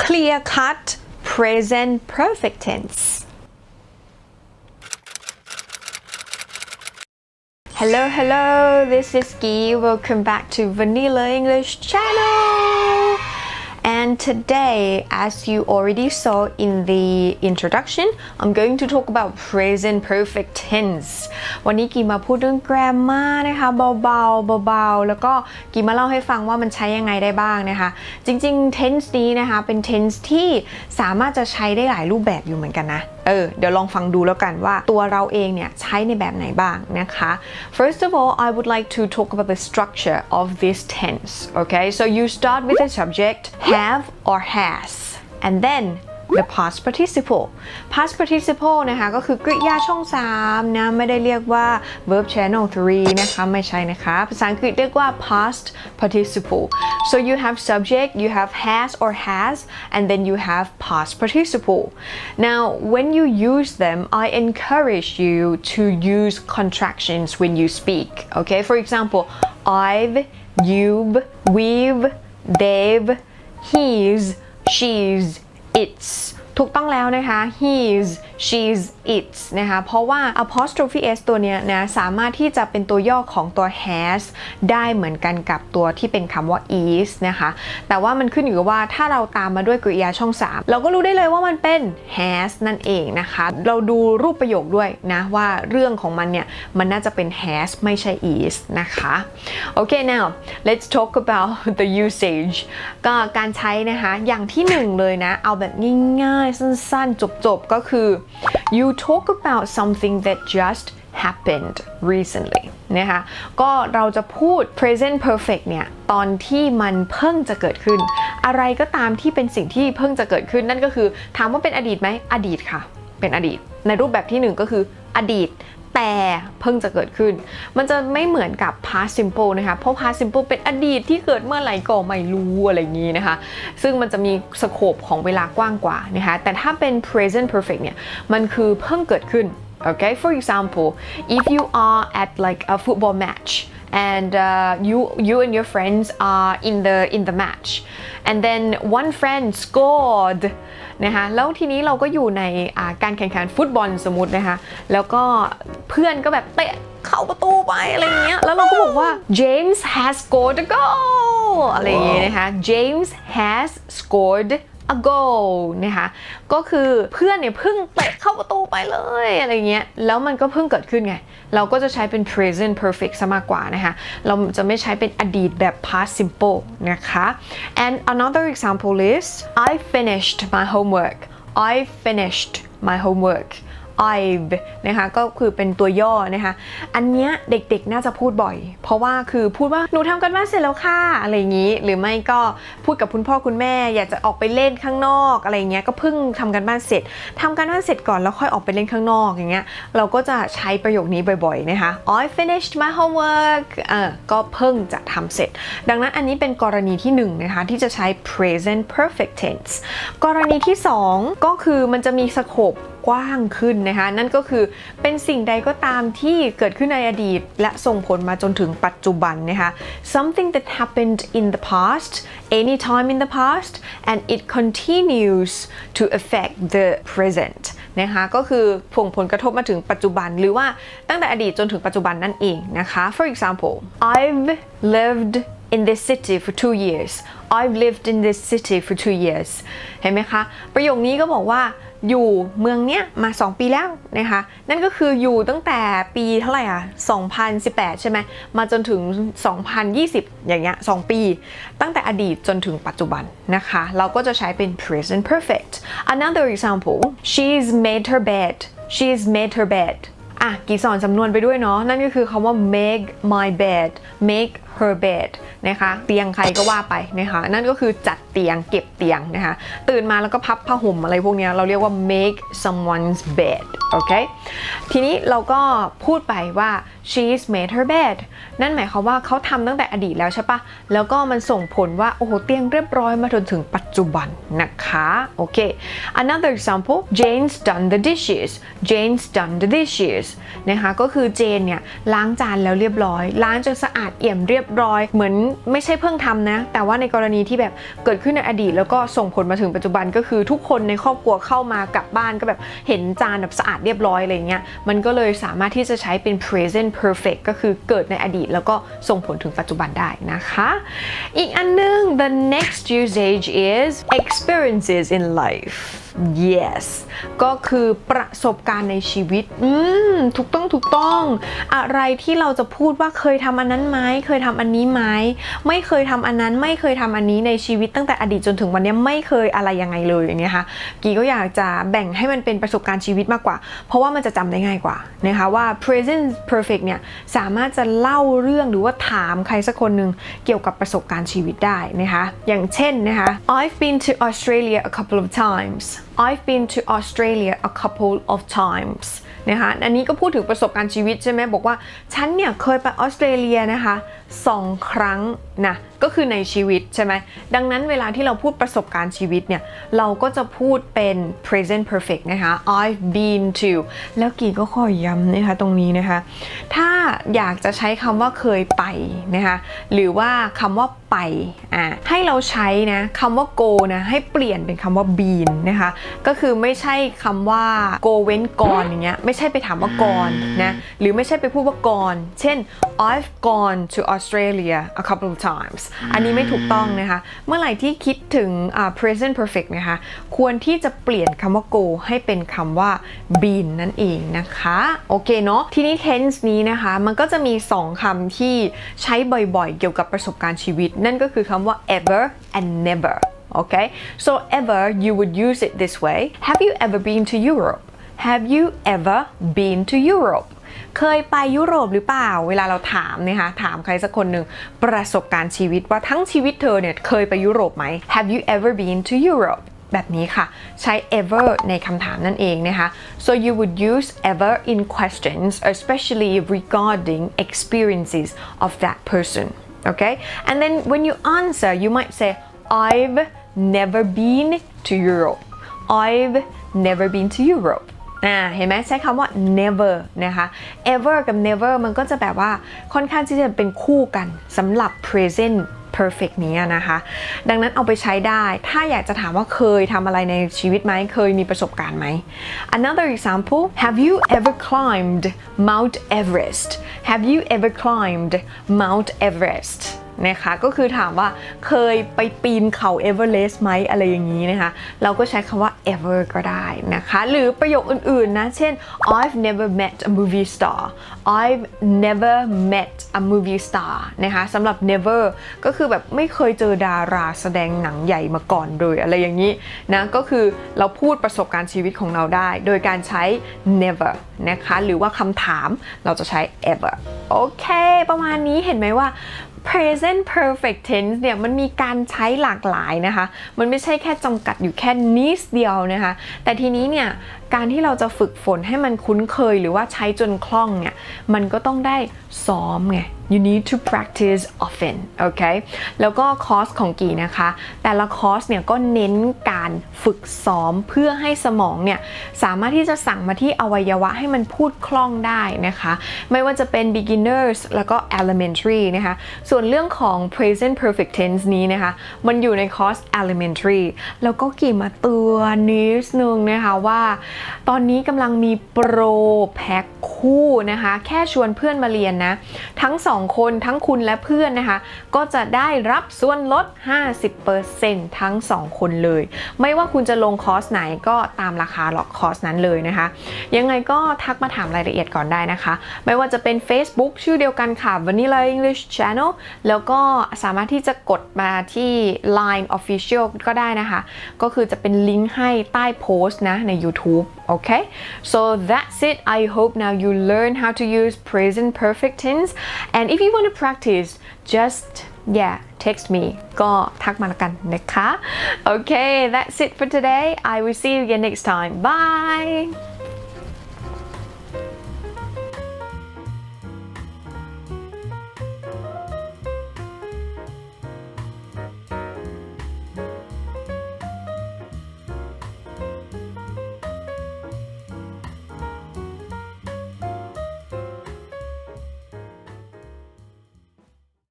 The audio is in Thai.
clear cut present perfect tense Hello, this is Gi. Welcome back to Vanillaenglishchannel. And today, as you already saw in the introduction, I'm going to talk about present perfect tense. วันนี้กีมาพูดเรื่อง grammar นะคะเบาๆแล้วก็กีมาเล่าให้ฟังว่ามันใช้ยังไงได้บ้างนะคะจริงๆ tense นี้นะคะเป็น tense ที่สามารถจะใช้ได้หลายรูปแบบอยู่เหมือนกันนะเดี๋ยวลองฟังดูแล้วกันว่าตัวเราเองเนี่ยใช้ในแบบไหนบ้างนะคะ First of all, I would like to talk about the structure of this tense. Okay, so you start with the subject have or has, and then the past participle. Past participle นะคะก็คือกริยาช่อง3นะไม่ได้เรียกว่า verb channel 3นะคะไม่ใช่นะคะภาษาอังกฤษเรียกว่า past participle. So you have subject, you have has or has, and then you have past participle. Now, when you use them, I encourage you to use contractions when you speak. Okay, for example, I've, you've, we've, they've, he's, she's, it's ถูกต้องแล้วนะคะ he's, she's, it's นะคะเพราะว่า apostrophe s ตัวเนี้ยนะสามารถที่จะเป็นตัวย่อของตัว has ได้เหมือนกันกับตัวที่เป็นคำว่า is นะคะแต่ว่ามันขึ้นอยู่กับว่าถ้าเราตามมาด้วยกริยาช่อง3เราก็รู้ได้เลยว่ามันเป็น has นั่นเองนะคะเราดูรูปประโยคด้วยนะว่าเรื่องของมันเนี่ยมันน่าจะเป็น has ไม่ใช่ is นะคะโอเค now let's talk about the usage ก็การใช้นะคะอย่างที่1เลยนะเอาแบบง่ายๆสั้นๆจบๆก็คือ you talk about something that just happened recently นะคะก็เราจะพูด present perfect เนี่ยตอนที่มันเพิ่งจะเกิดขึ้นอะไรก็ตามที่เป็นสิ่งที่เพิ่งจะเกิดขึ้นนั่นก็คือถามว่าเป็นอดีตไหมอดีตค่ะเป็นอดีตในรูปแบบที่1ก็คืออดีตแต่เพิ่งจะเกิดขึ้นมันจะไม่เหมือนกับ past simple นะคะเพราะ past simple เป็นอดีตที่เกิดเมื่อไหร่ก็ไม่รู้อะไรอย่างนี้นะคะซึ่งมันจะมีสโคปของเวลากว้างกว่านะคะแต่ถ้าเป็น present perfect เนี่ยมันคือเพิ่งเกิดขึ้น okay for example if you are at like a football match and you and your friends are in the match and then one friend scored นะคะแล้วทีนี้เราก็อยู่ในการแข่งขันฟุตบอลสมมุตินะคะแล้วก็เพื่อนก็แบบเตะเข้าประตูไปอะไรเงี้ยแล้วเราก็บอกว่า James has scored a goal อะไรอย่างเงี้ยนะคะ James has scored a goal นะคะก็คือเพื่อนเนี่ยเพิ่งเตะเข้าประตูไปเลยอะไรเงี้ยแล้วมันก็เพิ่งเกิดขึ้นไงเราก็จะใช้เป็น present perfect ซะมากกว่านะคะเราจะไม่ใช้เป็นอดีตแบบ past simple นะคะ and another example is I finished my homework I finished my homework I've นะคะก็คือเป็นตัวย่อนะคะอันเนี้ยเด็กๆน่าจะพูดบ่อยเพราะว่าคือพูดว่าหนูทำกันบ้านเสร็จแล้วค่ะอะไรอย่างนี้หรือไม่ก็พูดกับคุณพ่อคุณแม่อยากจะออกไปเล่นข้างนอกอะไรเงี้ยก็เพิ่งทำกันบ้านเสร็จทำกันบ้านเสร็จก่อนแล้วค่อยออกไปเล่นข้างนอกอย่างเงี้ยเราก็จะใช้ประโยคนี้บ่อยๆนะคะ I finished my homework ก็เพิ่งจะทำเสร็จดังนั้นอันนี้เป็นกรณีที่1นะคะที่จะใช้ present perfect tense กรณีที่2ก็คือมันจะมีสโคปกว้างขึ้นนะคะนั่นก็คือเป็นสิ่งใดก็ตามที่เกิดขึ้นในอดีตและส่งผลมาจนถึงปัจจุบันนะคะ something that happened in the past anytime in the past and it continues to affect the present นะคะก็คือส่งผลกระทบมาถึงปัจจุบันหรือว่าตั้งแต่อดีตจนถึงปัจจุบันนั่นเองนะคะ for example I've lived in this city for 2 years I've lived in this city for 2 years เห็นไหมคะประโยคนี้ก็บอกว่าอยู่เมืองเนี้ยมา2 ปีแล้วนะคะนั่นก็คืออยู่ตั้งแต่ปีเท่าไหร่2018ใช่ไหมมาจนถึง2020อย่างเงี้ย2 ปีตั้งแต่อดีตจนถึงปัจจุบันนะคะเราก็จะใช้เป็น present perfect another example she's made her bed she's made her bed กี่สอนสำนวนไปด้วยเนาะนั่นก็คือคำว่า make my bed make her bed นะคะเตียงใครก็ว่าไปนะคะนั่นก็คือจัดเตียงเก็บเตียงนะคะตื่นมาแล้วก็พับผ้าห่มอะไรพวกนี้เราเรียกว่า make someone's bed โอเคทีนี้เราก็พูดไปว่า she's made her bed นั่นหมายความว่าเขาทำตั้งแต่อดีตแล้วใช่ปะแล้วก็มันส่งผลว่าโอ้โหเตียงเรียบร้อยมาจนถึงปัจจุบันนะคะโอเค another example Jane's done the dishes Jane's done the dishes นะคะก็คือเจนเนี่ยล้างจานแล้วเรียบร้อยล้างจนสะอาดเอี่ยมเรียบร้อยเหมือนไม่ใช่เพิ่งทำนะแต่ว่าในกรณีที่แบบเกิดขึ้นในอดีตแล้วก็ส่งผลมาถึงปัจจุบันก็คือทุกคนในครอบครัวเข้ามากลับบ้านก็แบบเห็นจานแบบสะอาดเรียบร้อยอะไรเงี้ยมันก็เลยสามารถที่จะใช้เป็น present perfect ก็คือเกิดในอดีตแล้วก็ส่งผลถึงปัจจุบันได้นะคะอีกอันนึง the next usage is experiences in life yes ก็คือประสบการณ์ในชีวิตถูกต้องอะไรที่เราจะพูดว่าเคยทำอันนั้นไหมเคยทำอันนี้ไหมไม่เคยทำอันนั้นไม่เคยทำอันนี้ในชีวิตตั้งแต่อดีตจนถึงวันนี้ไม่เคยอะไรยังไงเลยอย่างเงี้ยค่ะกีก็อยากจะแบ่งให้มันเป็นประสบการณ์ชีวิตมากกว่าเพราะว่ามันจะจำได้ง่ายกว่านะคะว่า present perfect เนี่ยสามารถจะเล่าเรื่องหรือว่าถามใครสักคนหนึ่งเกี่ยวกับประสบการณ์ชีวิตได้นะคะอย่างเช่นนะคะ I've been to Australia a couple of times I've been to Australia a couple of times นะคะอันนี้ก็พูดถึงประสบการณ์ชีวิตใช่ไหมบอกว่าฉันเนี่ยเคยไปออสเตรเลียนะคะ2 ครั้งนะก็คือในชีวิตใช่ไหมดังนั้นเวลาที่เราพูดประสบการณ์ชีวิตเนี่ยเราก็จะพูดเป็น present perfect นะคะ I've been to แล้วกีก็ขอย้ำนะคะตรงนี้นะคะถ้าอยากจะใช้คำว่าเคยไปนะคะหรือว่าคำว่าไปให้เราใช้นะคำว่า go นะให้เปลี่ยนเป็นคำว่า been นะคะก็คือไม่ใช่คำว่า go เว้น gone อย่างเงี้ยไม่ใช่ไปถามว่า gone นะหรือไม่ใช่ไปพูดว่า gone เช่น I've gone to Australia a couple of times อันนี้ไม่ถูกต้องนะคะเมื่อไหร่ที่คิดถึงpresent perfect นะคะควรที่จะเปลี่ยนคำว่า go ให้เป็นคำว่า been นั่นเองนะคะโอเคเนาะทีนี้ tense นี้นะคะมันก็จะมี2 คำที่ใช้บ่อยๆเกี่ยวกับประสบการณ์ชีวิตนั่นก็คือคำว่า ever and never okay so ever you would use it this way have you ever been to Europe have you ever been to Europe เคยไปยุโรปหรือเปล่าเวลาเราถามนะคะถามใครสักคนหนึ่งประสบการณ์ชีวิตว่าทั้งชีวิตเธอเนี่ยเคยไปยุโรปไหม have you ever been to Europe แบบนี้ค่ะใช้ ever ในคำถามนั่นเองนะคะ so you would use ever in questions especially regarding experiences of that person okay and then when you answer you might say I've never been to Europe I've never been to Europeเห็นไหมใช้คำว่า never นะคะ ever กับ never มันก็จะแบบว่าค่อนข้างที่จะเป็นคู่กันสำหรับ present perfect นี้นะคะดังนั้นเอาไปใช้ได้ถ้าอยากจะถามว่าเคยทำอะไรในชีวิตไหมเคยมีประสบการณ์ไหม Another example Have you ever climbed Mount Everest Have you ever climbed Mount Everestนะคะก็คือถามว่าเคยไปปีนเขาเอเวอเรสต์ไหมอะไรอย่างนี้นะคะเราก็ใช้คำว่า ever ก็ได้นะคะหรือประโยคอื่นๆนะเช่น I've never met a movie star I've never met a movie star นะคะสำหรับ never ก็คือแบบไม่เคยเจอดาราแสดงหนังใหญ่มาก่อนเลยอะไรอย่างนี้นะก็คือเราพูดประสบการณ์ชีวิตของเราได้โดยการใช้ never นะคะหรือว่าคำถามเราจะใช้ ever โอเคประมาณนี้เห็นไหมว่าpresent perfect tense เนี่ยมันมีการใช้หลากหลายนะคะมันไม่ใช่แค่จำกัดอยู่แค่นิดเดียวนะคะแต่ทีนี้เนี่ยการที่เราจะฝึกฝนให้มันคุ้นเคยหรือว่าใช้จนคล่องเนี่ยมันก็ต้องได้ซ้อมไง you need to practice often โอเคแล้วก็คอร์สของกีนะคะแต่ละคอร์สเนี่ยก็เน้นการฝึกซ้อมเพื่อให้สมองเนี่ยสามารถที่จะสั่งมาที่อวัยวะให้มันพูดคล่องได้นะคะไม่ว่าจะเป็น beginners แล้วก็ elementary นะคะส่วนเรื่องของ present perfect tense นี้นะคะมันอยู่ในคอร์ส elementary แล้วก็กีมาเตือนนิดนึงนะคะว่าตอนนี้กำลังมีโปรแพ็คคู่นะคะแค่ชวนเพื่อนมาเรียนนะทั้ง2 คนทั้งคุณและเพื่อนนะคะก็จะได้รับส่วนลด 50% ทั้ง2 คนเลยไม่ว่าคุณจะลงคอร์สไหนก็ตามราคาหรอกคอร์สนั้นเลยนะคะยังไงก็ทักมาถามรายละเอียดก่อนได้นะคะไม่ว่าจะเป็น Facebook ชื่อเดียวกันค่ะ Vanillaenglishchannel แล้วก็สามารถที่จะกดมาที่ Line Official ก็ได้นะคะก็คือจะเป็นลิงก์ให้ใต้โพสต์นะใน YouTube okay so that's it I hope now you learn how to use present perfect tense and if you want to practice just text me ก็ทักมาละกันนะคะ okay that's it for today I will see you again next time bye